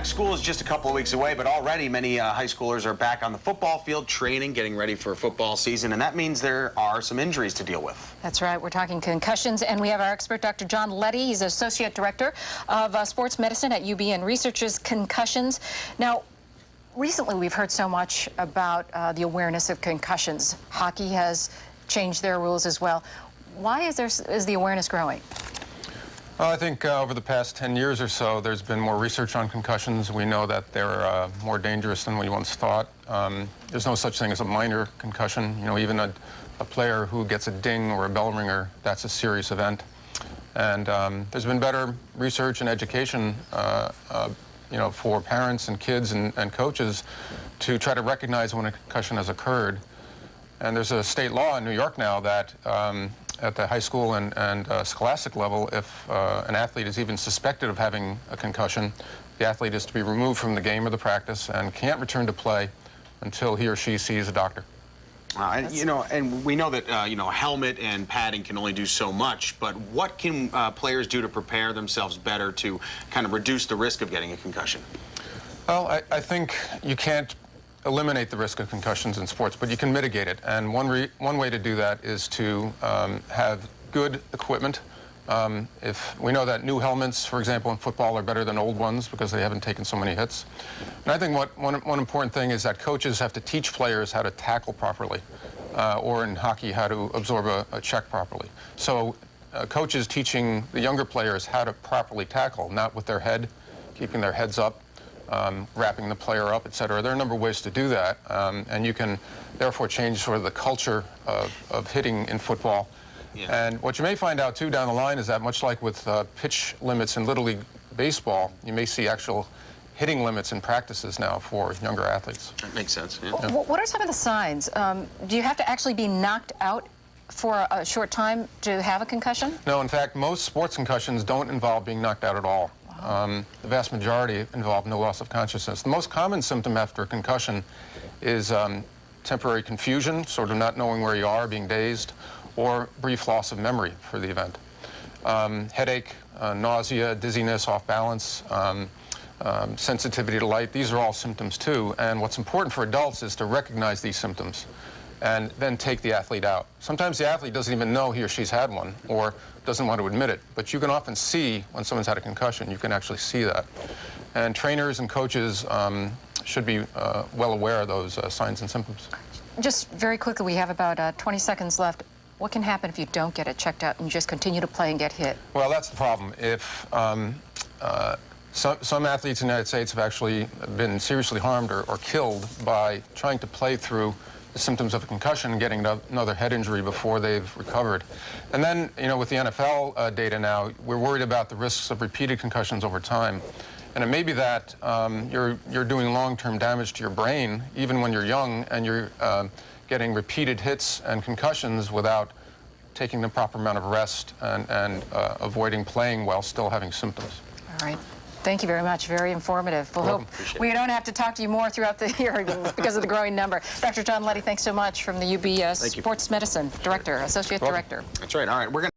back. School is just a couple of weeks away, but already many high schoolers are back on the football field training, getting ready for football season, and that means there are some injuries to deal with. That's right. We're talking concussions, and we have our expert, Dr. John Letty. He's Associate Director of Sports Medicine at UB and researches concussions. Now, recently we've heard so much about the awareness of concussions. Hockey has changed their rules as well. Why is the awareness growing? Well, I think over the past 10 years or so, there's been more research on concussions. We know that they're more dangerous than we once thought. There's no such thing as a minor concussion. You know, even a player who gets a ding or a bell ringer, that's a serious event. And there's been better research and education, you know, for parents and kids and coaches to try to recognize when a concussion has occurred. And there's a state law in New York now that at the high school and scholastic level, if an athlete is even suspected of having a concussion, the athlete is to be removed from the game or the practice and can't return to play until he or she sees a doctor. You know, and we know that, you know, helmet and padding can only do so much, but what can players do to prepare themselves better to kind of reduce the risk of getting a concussion? Well, I think you can't eliminate the risk of concussions in sports, but you can mitigate it. And one way to do that is to have good equipment. If we know that new helmets, for example, in football are better than old ones because they haven't taken so many hits. And I think one important thing is that coaches have to teach players how to tackle properly, or in hockey, how to absorb a check properly. So coaches teaching the younger players how to properly tackle, not with their head, keeping their heads up, wrapping the player up, etc. There are a number of ways to do that, and you can therefore change sort of the culture of hitting in football. Yeah. And what you may find out too down the line is that much like with pitch limits in Little League baseball, you may see actual hitting limits in practices now for younger athletes. That makes sense. Yeah. What are some of the signs? Do you have to actually be knocked out for a short time to have a concussion? No, in fact, most sports concussions don't involve being knocked out at all. The vast majority involve no loss of consciousness. The most common symptom after a concussion is temporary confusion, sort of not knowing where you are, being dazed, or brief loss of memory for the event. Headache, nausea, dizziness, off balance, sensitivity to light, these are all symptoms too. And what's important for adults is to recognize these symptoms and then take the athlete out. Sometimes the athlete doesn't even know he or she's had one or doesn't want to admit it, but you can often see when someone's had a concussion. You can actually see that. And trainers and coaches should be well aware of those signs and symptoms. Just very quickly, we have about 20 seconds left. What can happen if you don't get it checked out and you just continue to play and get hit? Well, that's the problem. If some athletes in the United States have actually been seriously harmed or killed by trying to play through the symptoms of a concussion and getting another head injury before they've recovered. And then, you know, with the NFL data now, we're worried about the risks of repeated concussions over time. And it may be that you're doing long-term damage to your brain, even when you're young, and you're getting repeated hits and concussions without taking the proper amount of rest and avoiding playing while still having symptoms. All right. Thank you very much. Very informative. We'll hope we don't have to talk to you more throughout the year because of the growing number. Dr. John Letty, thanks so much from the UB Sports Medicine Director, Associate Director. That's right. All right. We're going to